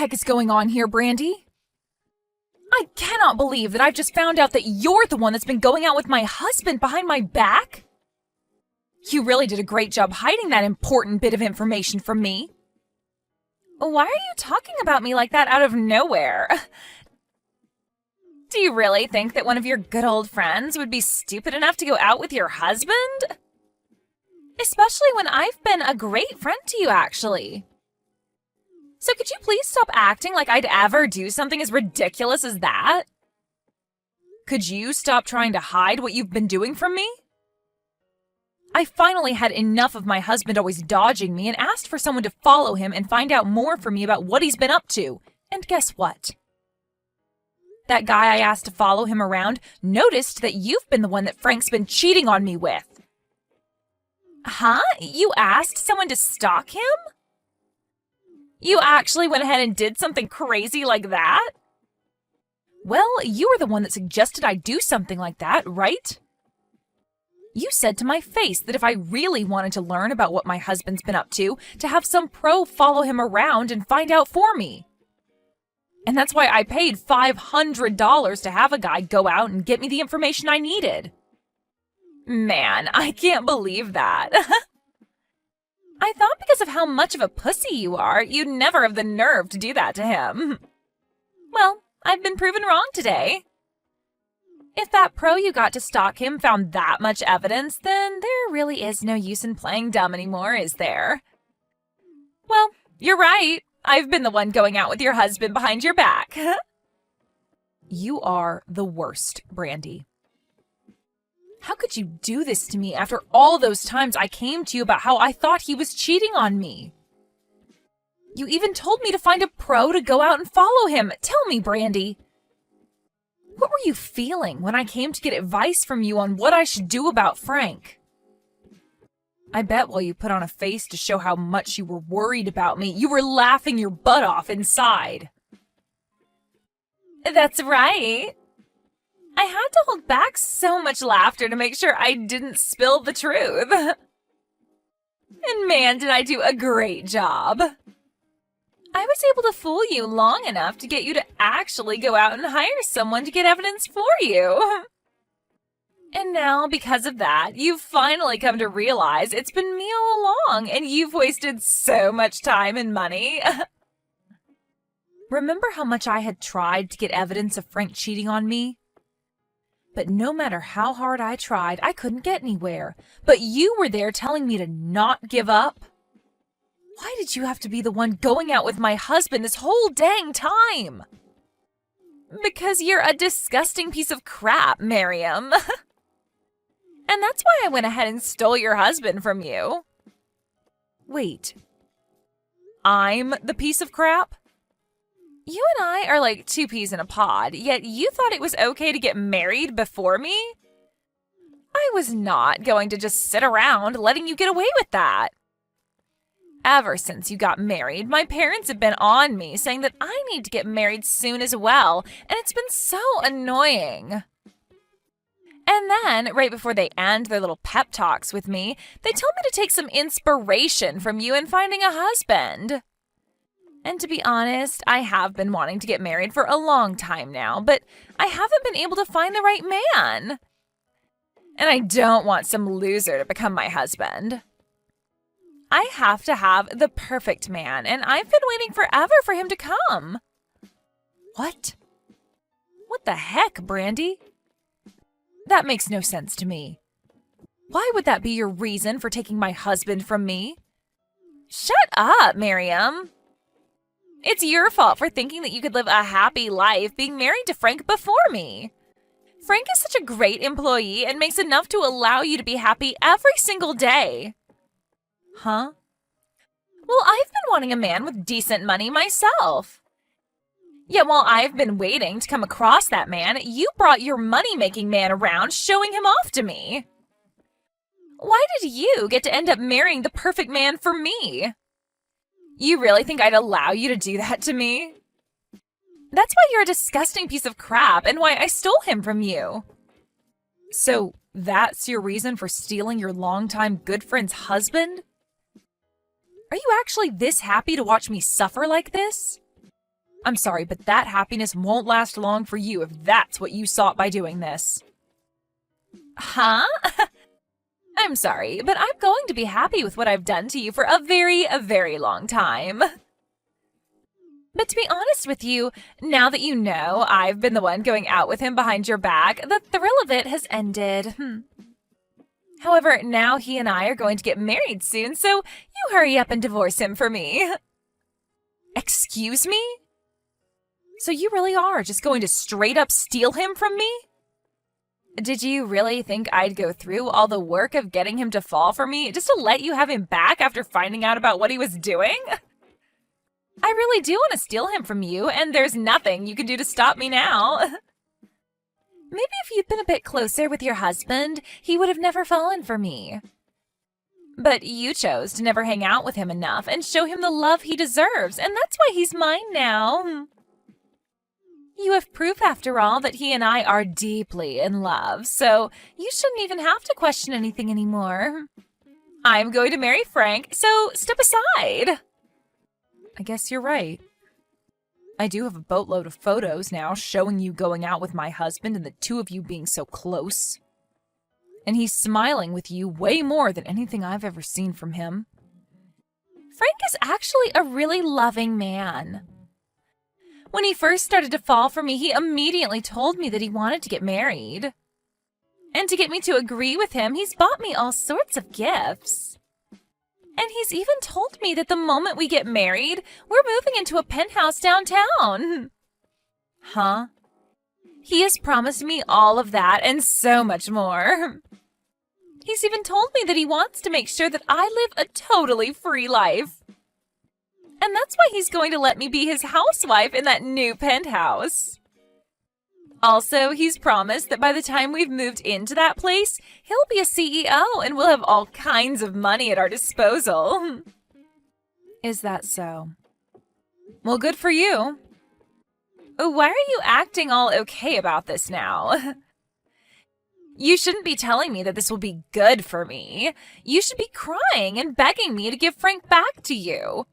heck is going on here, Brandy? I cannot believe that I've just found out that you're the one that's been going out with my husband behind my back. You really did a great job hiding that important bit of information from me. Why are you talking about me like that out of nowhere? Do you really think that one of your good old friends would be stupid enough to go out with your husband? Especially when I've been a great friend to you, actually. So could you please stop acting like I'd ever do something as ridiculous as that? Could you stop trying to hide what you've been doing from me? I finally had enough of my husband always dodging me and asked for someone to follow him and find out more from me about what he's been up to. And guess what? That guy I asked to follow him around noticed that you've been the one that Frank's been cheating on me with. Huh? You asked someone to stalk him? You actually went ahead and did something crazy like that? Well, you were the one that suggested I do something like that, right? You said to my face that if I really wanted to learn about what my husband's been up to have some pro follow him around and find out for me. And that's why I paid $500 to have a guy go out and get me the information I needed. Man, I can't believe that. I thought because of how much of a pussy you are, you'd never have the nerve to do that to him. Well, I've been proven wrong today. If that pro you got to stalk him found that much evidence, then there really is no use in playing dumb anymore, is there? Well, you're right. I've been the one going out with your husband behind your back. You are the worst, Brandy. How could you do this to me after all those times I came to you about how I thought he was cheating on me? You even told me to find a pro to go out and follow him. Tell me, Brandy. What were you feeling when I came to get advice from you on what I should do about Frank? I bet while you put on a face to show how much you were worried about me, you were laughing your butt off inside. That's right. I had to hold back so much laughter to make sure I didn't spill the truth. And man, did I do a great job. I was able to fool you long enough to get you to actually go out and hire someone to get evidence for you. And now, because of that, you've finally come to realize it's been me all along, and you've wasted so much time and money. Remember how much I had tried to get evidence of Frank cheating on me? But no matter how hard I tried, I couldn't get anywhere. But you were there telling me to not give up. Why did you have to be the one going out with my husband this whole dang time? Because you're a disgusting piece of crap, Miriam. And that's why I went ahead and stole your husband from you. Wait. I'm the piece of crap? You and I are like two peas in a pod, yet you thought it was okay to get married before me? I was not going to just sit around letting you get away with that. Ever since you got married, my parents have been on me saying that I need to get married soon as well, and it's been so annoying. And then, right before they end their little pep talks with me, they tell me to take some inspiration from you in finding a husband. And to be honest, I have been wanting to get married for a long time now, but I haven't been able to find the right man. And I don't want some loser to become my husband. I have to have the perfect man, and I've been waiting forever for him to come. What? What the heck, Brandy? That makes no sense to me. Why would that be your reason for taking my husband from me? Shut up, Miriam. It's your fault for thinking that you could live a happy life being married to Frank before me. Frank is such a great employee and makes enough to allow you to be happy every single day. Huh? Well, I've been wanting a man with decent money myself. Yet while I've been waiting to come across that man, you brought your money-making man around, showing him off to me. Why did you get to end up marrying the perfect man for me? You really think I'd allow you to do that to me? That's why you're a disgusting piece of crap and why I stole him from you. So that's your reason for stealing your longtime good friend's husband? Are you actually this happy to watch me suffer like this? I'm sorry, but that happiness won't last long for you if that's what you sought by doing this. Huh? I'm sorry, but I'm going to be happy with what I've done to you for a very long time. But to be honest with you, now that you know I've been the one going out with him behind your back, the thrill of it has ended. However, now he and I are going to get married soon, so you hurry up and divorce him for me. Excuse me? So you really are just going to straight up steal him from me? Did you really think I'd go through all the work of getting him to fall for me just to let you have him back after finding out about what he was doing? I really do want to steal him from you, and there's nothing you can do to stop me now. Maybe if you'd been a bit closer with your husband, he would have never fallen for me. But you chose to never hang out with him enough and show him the love he deserves, and that's why he's mine now. You have proof, after all, that he and I are deeply in love, so you shouldn't even have to question anything anymore. I'm going to marry Frank, so step aside. I guess you're right. I do have a boatload of photos now showing you going out with my husband and the two of you being so close. And he's smiling with you way more than anything I've ever seen from him. Frank is actually a really loving man. When he first started to fall for me, he immediately told me that he wanted to get married. And to get me to agree with him, he's bought me all sorts of gifts. And he's even told me that the moment we get married, we're moving into a penthouse downtown. Huh? He has promised me all of that and so much more. He's even told me that he wants to make sure that I live a totally free life. And that's why he's going to let me be his housewife in that new penthouse. Also, he's promised that by the time we've moved into that place, he'll be a CEO and we'll have all kinds of money at our disposal. Is that so? Well, good for you. Why are you acting all okay about this now? You shouldn't be telling me that this will be good for me. You should be crying and begging me to give Frank back to you.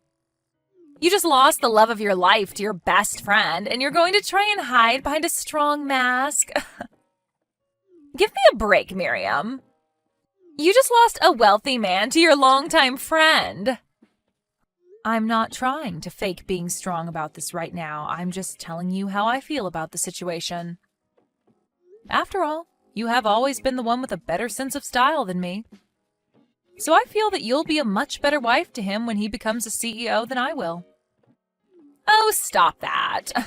You just lost the love of your life to your best friend, and you're going to try and hide behind a strong mask? Give me a break, Miriam. You just lost a wealthy man to your longtime friend. I'm not trying to fake being strong about this right now. I'm just telling you how I feel about the situation. After all, you have always been the one with a better sense of style than me. So I feel that you'll be a much better wife to him when he becomes a CEO than I will. Oh, stop that. I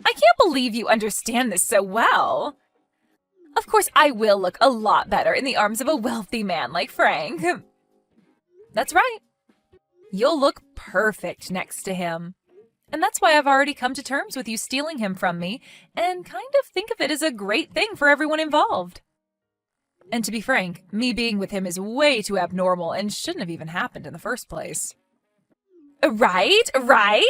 can't believe you understand this so well. Of course, I will look a lot better in the arms of a wealthy man like Frank. That's right. You'll look perfect next to him. And that's why I've already come to terms with you stealing him from me and kind of think of it as a great thing for everyone involved. And to be frank, me being with him is way too abnormal and shouldn't have even happened in the first place. Right? Compared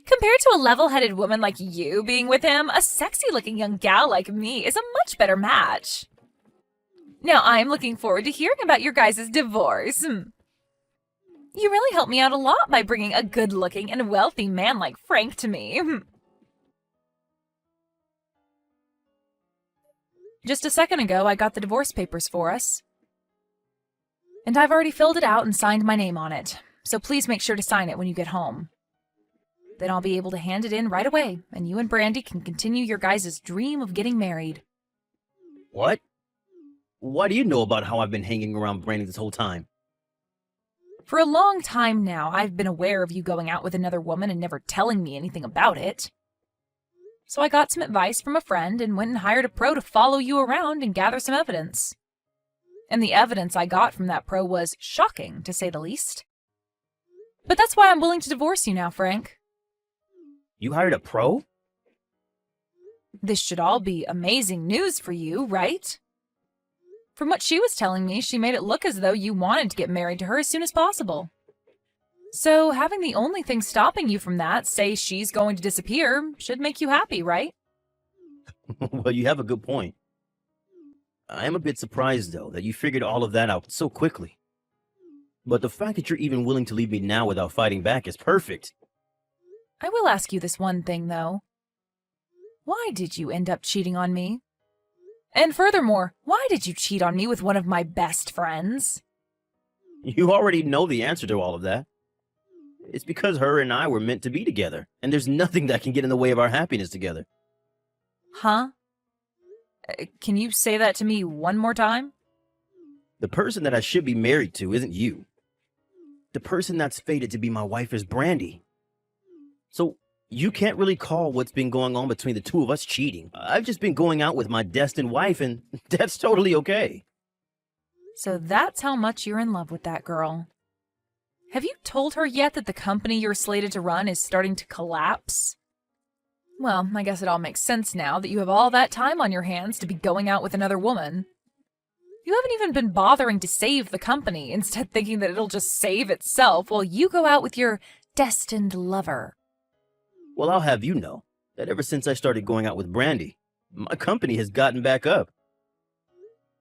to a level-headed woman like you being with him, a sexy-looking young gal like me is a much better match. Now I'm looking forward to hearing about your guys' divorce. You really helped me out a lot by bringing a good-looking and wealthy man like Frank to me. Just a second ago, I got the divorce papers for us. And I've already filled it out and signed my name on it, so please make sure to sign it when you get home. Then I'll be able to hand it in right away, and you and Brandy can continue your guys' dream of getting married. What? Why do you know about how I've been hanging around Brandy this whole time? For a long time now, I've been aware of you going out with another woman and never telling me anything about it. So I got some advice from a friend and went and hired a pro to follow you around and gather some evidence. And the evidence I got from that pro was shocking, to say the least. But that's why I'm willing to divorce you now, Frank. You hired a pro? This should all be amazing news for you, right? From what she was telling me, she made it look as though you wanted to get married to her as soon as possible. So having the only thing stopping you from that, say she's going to disappear, should make you happy, right? Well, you have a good point. I am a bit surprised, though, that you figured all of that out so quickly. But the fact that you're even willing to leave me now without fighting back is perfect. I will ask you this one thing, though. Why did you end up cheating on me? And furthermore, why did you cheat on me with one of my best friends? You already know the answer to all of that. It's because her and I were meant to be together, and there's nothing that can get in the way of our happiness together. Huh? Can you say that to me one more time? The person that I should be married to isn't you. The person that's fated to be my wife is Brandy. So you can't really call what's been going on between the two of us cheating. I've just been going out with my destined wife, and that's totally okay. So that's how much you're in love with that girl. Have you told her yet that the company you're slated to run is starting to collapse? Well, I guess it all makes sense now that you have all that time on your hands to be going out with another woman. You haven't even been bothering to save the company, instead thinking that it'll just save itself while you go out with your destined lover. Well, I'll have you know that ever since I started going out with Brandy, my company has gotten back up.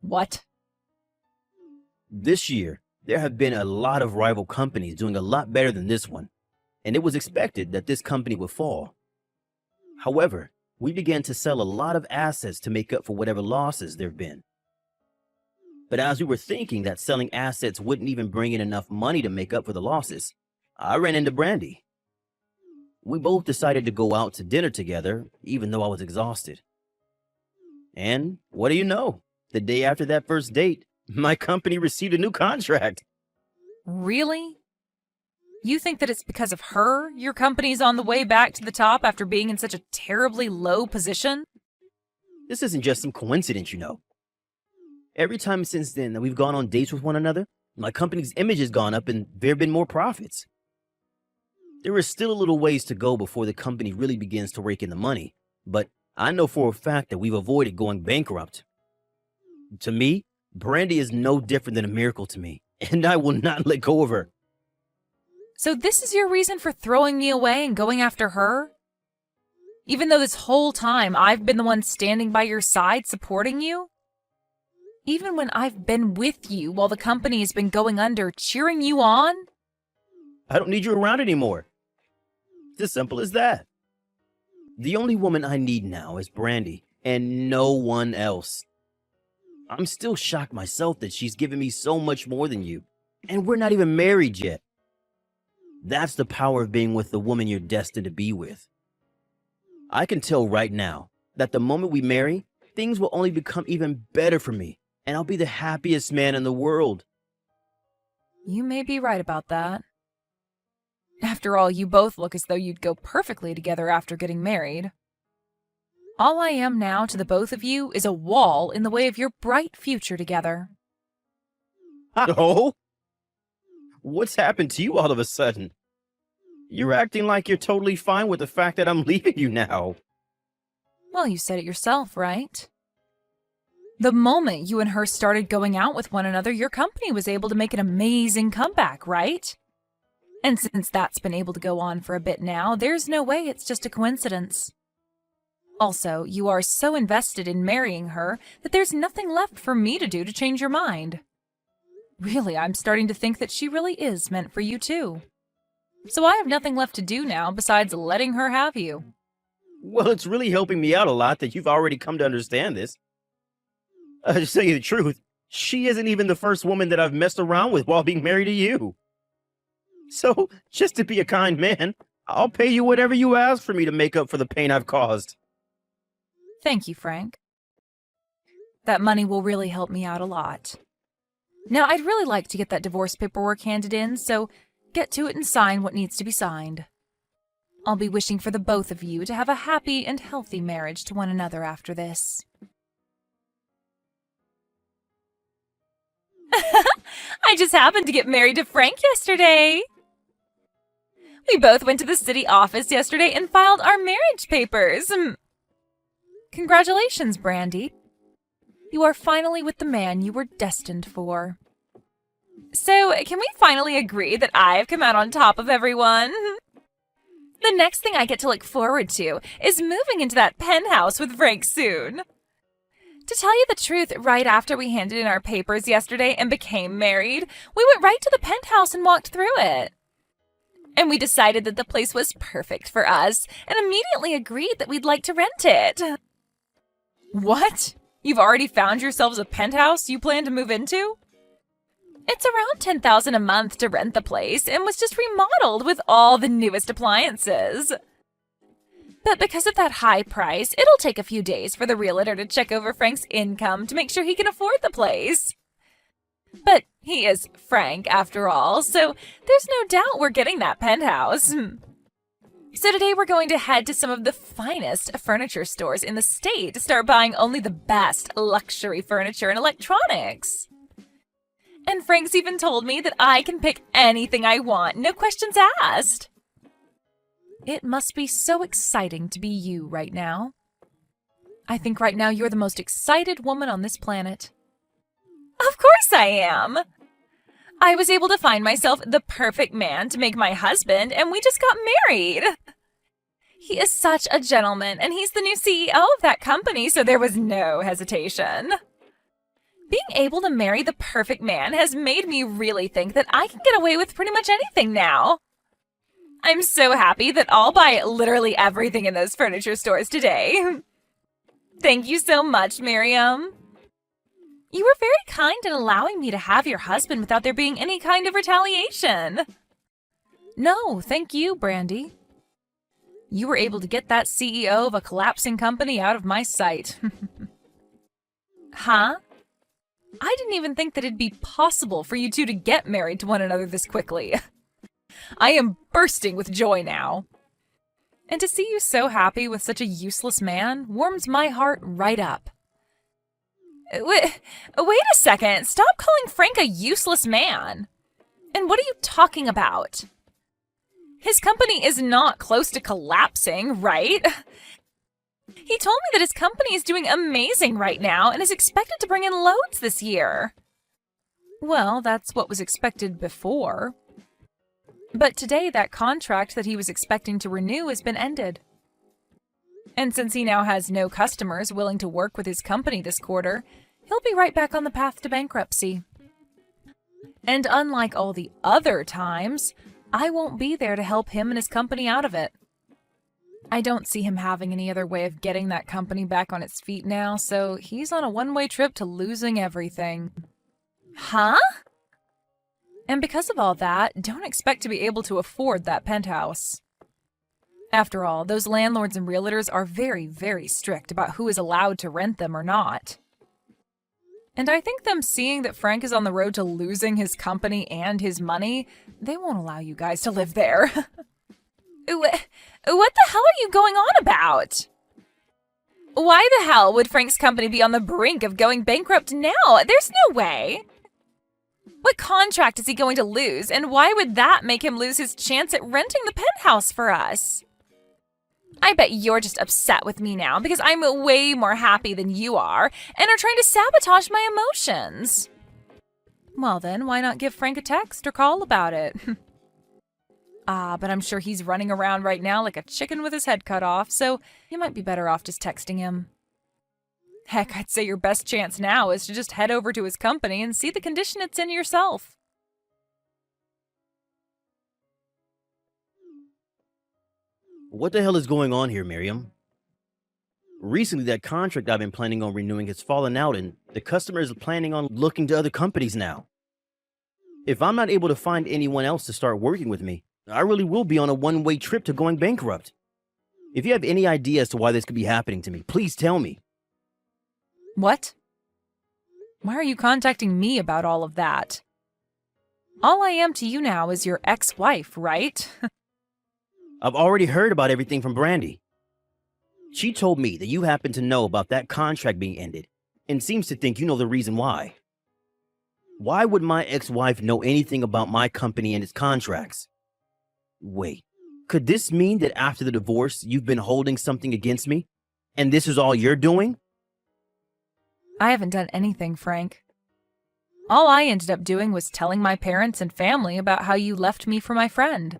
What? This year, there have been a lot of rival companies doing a lot better than this one, and it was expected that this company would fall. However, we began to sell a lot of assets to make up for whatever losses there have been. But as we were thinking that selling assets wouldn't even bring in enough money to make up for the losses, I ran into Brandy. We both decided to go out to dinner together, even though I was exhausted. And what do you know? The day after that first date, my company received a new contract. Really? You think that it's because of her your company's on the way back to the top after being in such a terribly low position? This isn't just some coincidence, you know. Every time since then that we've gone on dates with one another, my company's image has gone up and there have been more profits. There is still a little ways to go before the company really begins to rake in the money, but I know for a fact that we've avoided going bankrupt. To me, Brandy is no different than a miracle to me, and I will not let go of her. So this is your reason for throwing me away and going after her? Even though this whole time I've been the one standing by your side supporting you? Even when I've been with you while the company has been going under, cheering you on? I don't need you around anymore. It's as simple as that. The only woman I need now is Brandy, and no one else. I'm still shocked myself that she's given me so much more than you, and we're not even married yet. That's the power of being with the woman you're destined to be with. I can tell right now that the moment we marry, things will only become even better for me, and I'll be the happiest man in the world. You may be right about that. After all, you both look as though you'd go perfectly together after getting married. All I am now to the both of you is a wall in the way of your bright future together. Oh? What's happened to you all of a sudden? You're acting like you're totally fine with the fact that I'm leaving you now. Well, you said it yourself, right? The moment you and her started going out with one another, your company was able to make an amazing comeback, right? And since that's been able to go on for a bit now, there's no way it's just a coincidence. Also, you are so invested in marrying her that there's nothing left for me to do to change your mind. Really, I'm starting to think that she really is meant for you too. So I have nothing left to do now besides letting her have you. Well, it's really helping me out a lot that you've already come to understand this. To tell you the truth, she isn't even the first woman that I've messed around with while being married to you. So, just to be a kind man, I'll pay you whatever you ask for me to make up for the pain I've caused. Thank you, Frank. That money will really help me out a lot. Now, I'd really like to get that divorce paperwork handed in, so get to it and sign what needs to be signed. I'll be wishing for the both of you to have a happy and healthy marriage to one another after this. I just happened to get married to Frank yesterday. We both went to the city office yesterday and filed our marriage papers. Congratulations, Brandy. You are finally with the man you were destined for. So, can we finally agree that I've come out on top of everyone? The next thing I get to look forward to is moving into that penthouse with Frank soon. To tell you the truth, right after we handed in our papers yesterday and became married, we went right to the penthouse and walked through it. And we decided that the place was perfect for us and immediately agreed that we'd like to rent it. What? You've already found yourselves a penthouse you plan to move into? It's around $10,000 a month to rent the place and was just remodeled with all the newest appliances. But because of that high price, it'll take a few days for the realtor to check over Frank's income to make sure he can afford the place. But he is Frank, after all, so there's no doubt we're getting that penthouse. So today we're going to head to some of the finest furniture stores in the state to start buying only the best luxury furniture and electronics. And Frank's even told me that I can pick anything I want, no questions asked. It must be so exciting to be you right now. I think right now you're the most excited woman on this planet. Of course I am. I was able to find myself the perfect man to make my husband, and we just got married. He is such a gentleman, and he's the new CEO of that company, so there was no hesitation. Being able to marry the perfect man has made me really think that I can get away with pretty much anything now. I'm so happy that I'll buy literally everything in those furniture stores today. Thank you so much, Miriam. You were very kind in allowing me to have your husband without there being any kind of retaliation. No, thank you, Brandy. You were able to get that CEO of a collapsing company out of my sight. Huh? I didn't even think that it'd be possible for you two to get married to one another this quickly. I am bursting with joy now. And to see you so happy with such a useless man warms my heart right up. Wait a second. Stop calling Frank a useless man. And what are you talking about? His company is not close to collapsing, right? He told me that his company is doing amazing right now and is expected to bring in loads this year. Well, that's what was expected before. But today, that contract that he was expecting to renew has been ended. And since he now has no customers willing to work with his company this quarter, he'll be right back on the path to bankruptcy. And unlike all the other times, I won't be there to help him and his company out of it. I don't see him having any other way of getting that company back on its feet now, so he's on a one-way trip to losing everything. Huh? And because of all that, don't expect to be able to afford that penthouse. After all, those landlords and realtors are very, very strict about who is allowed to rent them or not. And I think them seeing that Frank is on the road to losing his company and his money, they won't allow you guys to live there. What the hell are you going on about? Why the hell would Frank's company be on the brink of going bankrupt now? There's no way. What contract is he going to lose, and why would that make him lose his chance at renting the penthouse for us? I bet you're just upset with me now because I'm way more happy than you are and are trying to sabotage my emotions. Well then, why not give Frank a text or call about it? But I'm sure he's running around right now like a chicken with his head cut off, so you might be better off just texting him. Heck, I'd say your best chance now is to just head over to his company and see the condition it's in yourself. What the hell is going on here, Miriam? Recently, that contract I've been planning on renewing has fallen out, and the customer is planning on looking to other companies now. If I'm not able to find anyone else to start working with me, I really will be on a one-way trip to going bankrupt. If you have any idea as to why this could be happening to me, please tell me. What? Why are you contacting me about all of that? All I am to you now is your ex-wife, right? I've already heard about everything from Brandy. She told me that you happen to know about that contract being ended and seems to think you know the reason why. Why would my ex-wife know anything about my company and its contracts? Wait, could this mean that after the divorce, you've been holding something against me? And this is all you're doing? I haven't done anything, Frank. All I ended up doing was telling my parents and family about how you left me for my friend.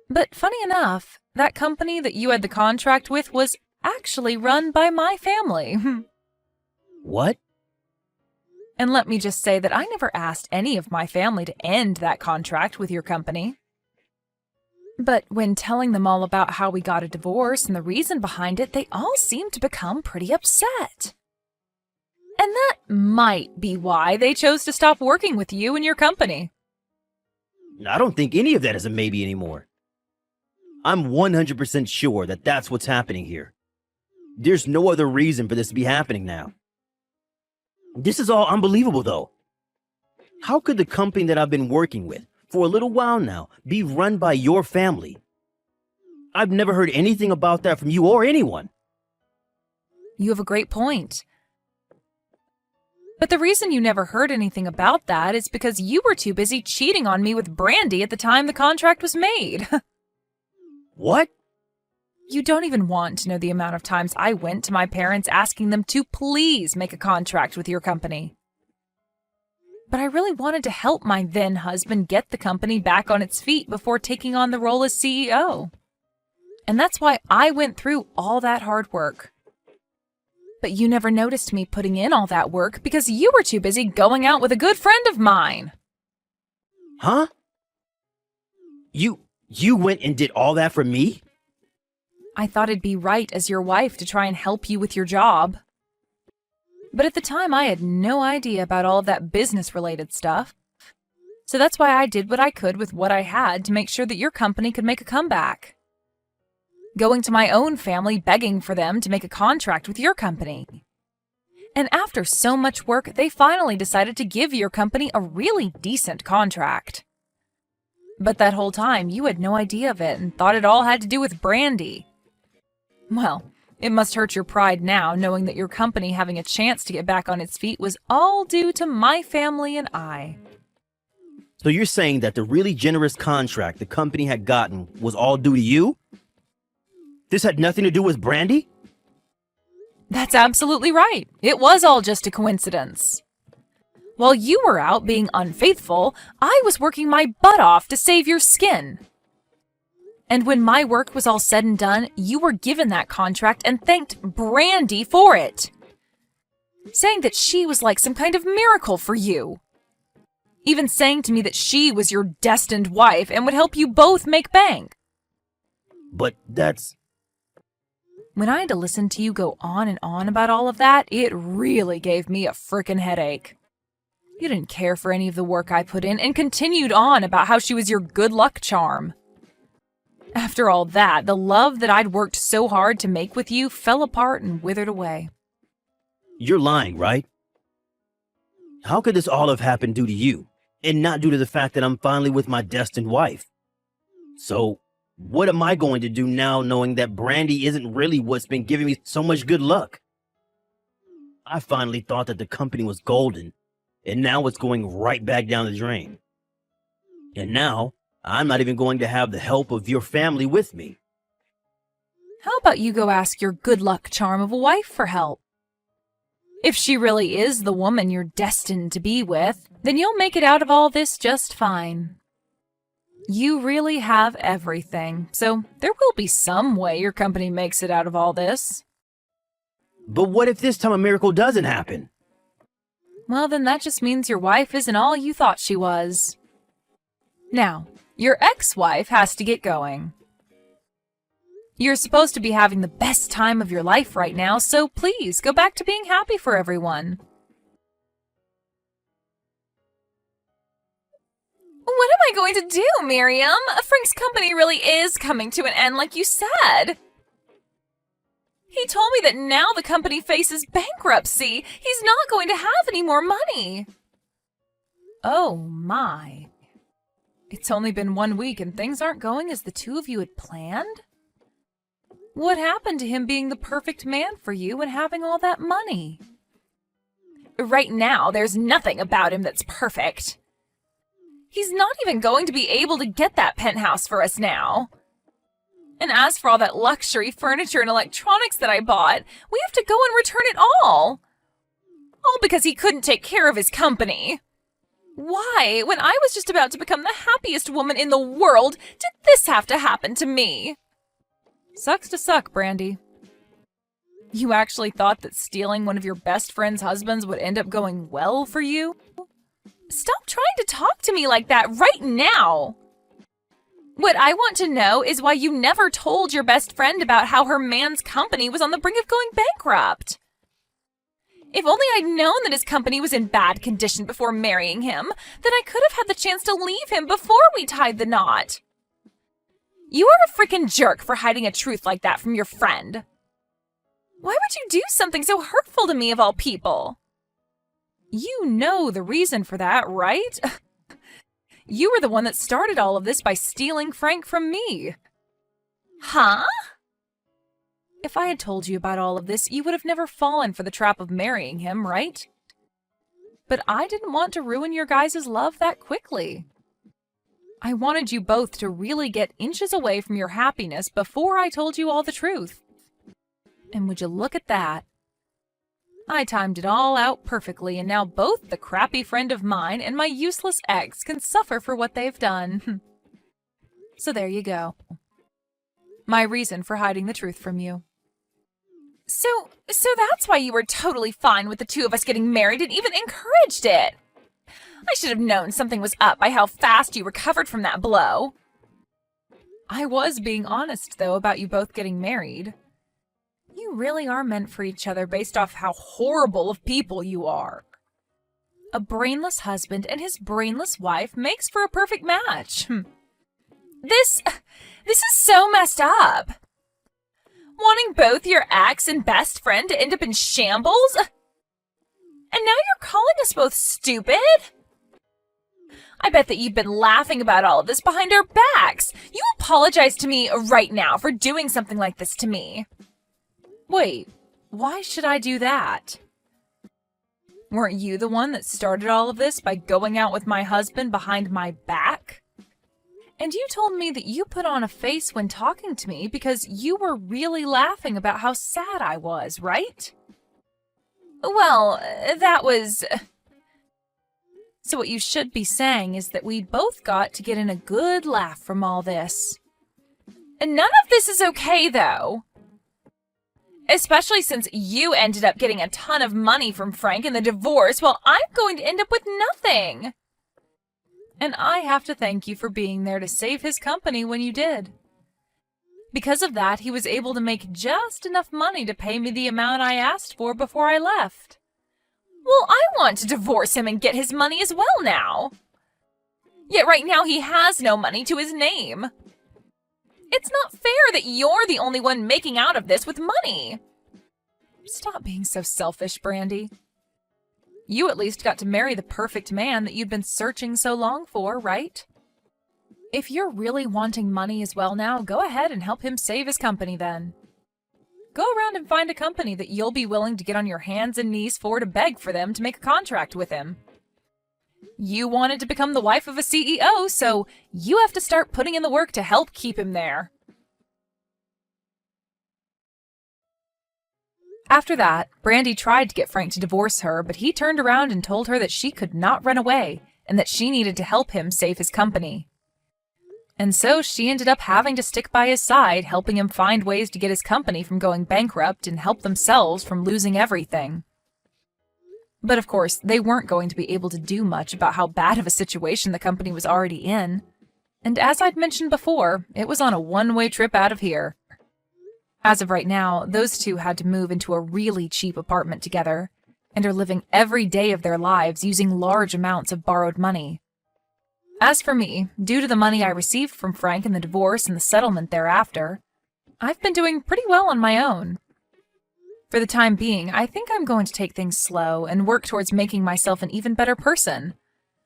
But funny enough, that company that you had the contract with was actually run by my family. What? And let me just say that I never asked any of my family to end that contract with your company. But when telling them all about how we got a divorce and the reason behind it, they all seemed to become pretty upset. And that might be why they chose to stop working with you and your company. I don't think any of that is a maybe anymore. I'm 100% sure that that's what's happening here. There's no other reason for this to be happening now. This is all unbelievable, though. How could the company that I've been working with for a little while now be run by your family? I've never heard anything about that from you or anyone. You have a great point. But the reason you never heard anything about that is because you were too busy cheating on me with Brandy at the time the contract was made. What? You don't even want to know the amount of times I went to my parents asking them to please make a contract with your company. But I really wanted to help my then husband get the company back on its feet before taking on the role as CEO. And that's why I went through all that hard work. But you never noticed me putting in all that work because you were too busy going out with a good friend of mine. Huh? You went and did all that for me? I thought it'd be right as your wife to try and help you with your job. But at the time, I had no idea about all of that business-related stuff. So that's why I did what I could with what I had to make sure that your company could make a comeback. Going to my own family, begging for them to make a contract with your company. And after so much work, they finally decided to give your company a really decent contract. But that whole time, you had no idea of it and thought it all had to do with Brandy. Well, it must hurt your pride now, knowing that your company having a chance to get back on its feet was all due to my family and I. So you're saying that the really generous contract the company had gotten was all due to you? This had nothing to do with Brandy? That's absolutely right. It was all just a coincidence. While you were out being unfaithful, I was working my butt off to save your skin. And when my work was all said and done, you were given that contract and thanked Brandy for it, saying that she was like some kind of miracle for you. Even saying to me that she was your destined wife and would help you both make bank. But that's... When I had to listen to you go on and on about all of that, it really gave me a frickin' headache. You didn't care for any of the work I put in and continued on about how she was your good luck charm. After all that, the love that I'd worked so hard to make with you fell apart and withered away. You're lying, right? How could this all have happened due to you, and not due to the fact that I'm finally with my destined wife? So, what am I going to do now knowing that Brandy isn't really what's been giving me so much good luck? I finally thought that the company was golden, and now it's going right back down the drain. And now, I'm not even going to have the help of your family with me. How about you go ask your good luck charm of a wife for help? If she really is the woman you're destined to be with, then you'll make it out of all this just fine. You really have everything, so there will be some way your company makes it out of all this. But what if this time a miracle doesn't happen? Well, then that just means your wife isn't all you thought she was. Now, your ex-wife has to get going. You're supposed to be having the best time of your life right now, so please go back to being happy for everyone. What am I going to do, Miriam? Frank's company really is coming to an end like you said. He told me that now the company faces bankruptcy. He's not going to have any more money. Oh my. It's only been 1 week and things aren't going as the two of you had planned? What happened to him being the perfect man for you and having all that money? Right now, there's nothing about him that's perfect. He's not even going to be able to get that penthouse for us now. And as for all that luxury furniture and electronics that I bought, we have to go and return it all. All because he couldn't take care of his company. Why, when I was just about to become the happiest woman in the world, did this have to happen to me? Sucks to suck, Brandy. You actually thought that stealing one of your best friend's husbands would end up going well for you? Stop trying to talk to me like that right now! What I want to know is why you never told your best friend about how her man's company was on the brink of going bankrupt. If only I'd known that his company was in bad condition before marrying him, then I could have had the chance to leave him before we tied the knot. You are a freaking jerk for hiding a truth like that from your friend. Why would you do something so hurtful to me of all people? You know the reason for that, right? You were the one that started all of this by stealing Frank from me. Huh? If I had told you about all of this, you would have never fallen for the trap of marrying him, right? But I didn't want to ruin your guys' love that quickly. I wanted you both to really get inches away from your happiness before I told you all the truth. And would you look at that? I timed it all out perfectly, and now both the crappy friend of mine and my useless ex can suffer for what they've done. So there you go. My reason for hiding the truth from you. So that's why you were totally fine with the two of us getting married and even encouraged it. I should have known something was up by how fast you recovered from that blow. I was being honest, though, about you both getting married. You really are meant for each other based off how horrible of people you are. A brainless husband and his brainless wife makes for a perfect match. This is so messed up. Wanting both your ex and best friend to end up in shambles? And now you're calling us both stupid? I bet that you've been laughing about all of this behind our backs. You apologize to me right now for doing something like this to me. Wait, why should I do that? Weren't you the one that started all of this by going out with my husband behind my back? And you told me that you put on a face when talking to me because you were really laughing about how sad I was, right? Well, that was... So what you should be saying is that we both got to get in a good laugh from all this. And none of this is okay, though. Especially since you ended up getting a ton of money from Frank in the divorce while I'm going to end up with nothing. And I have to thank you for being there to save his company when you did. Because of that, he was able to make just enough money to pay me the amount I asked for before I left. Well, I want to divorce him and get his money as well now. Yet right now he has no money to his name. It's not fair that you're the only one making out of this with money. Stop being so selfish, Brandy. You at least got to marry the perfect man that you'd been searching so long for, right? If you're really wanting money as well now, go ahead and help him save his company then. Go around and find a company that you'll be willing to get on your hands and knees for to beg for them to make a contract with him. You wanted to become the wife of a CEO, so you have to start putting in the work to help keep him there. After that, Brandy tried to get Frank to divorce her, but he turned around and told her that she could not run away and that she needed to help him save his company. And so she ended up having to stick by his side, helping him find ways to get his company from going bankrupt and help themselves from losing everything. But of course, they weren't going to be able to do much about how bad of a situation the company was already in. And as I'd mentioned before, it was on a one-way trip out of here. As of right now, those two had to move into a really cheap apartment together, and are living every day of their lives using large amounts of borrowed money. As for me, due to the money I received from Frank in the divorce and the settlement thereafter, I've been doing pretty well on my own. For the time being, I think I'm going to take things slow and work towards making myself an even better person,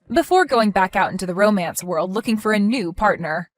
before going back out into the romance world looking for a new partner.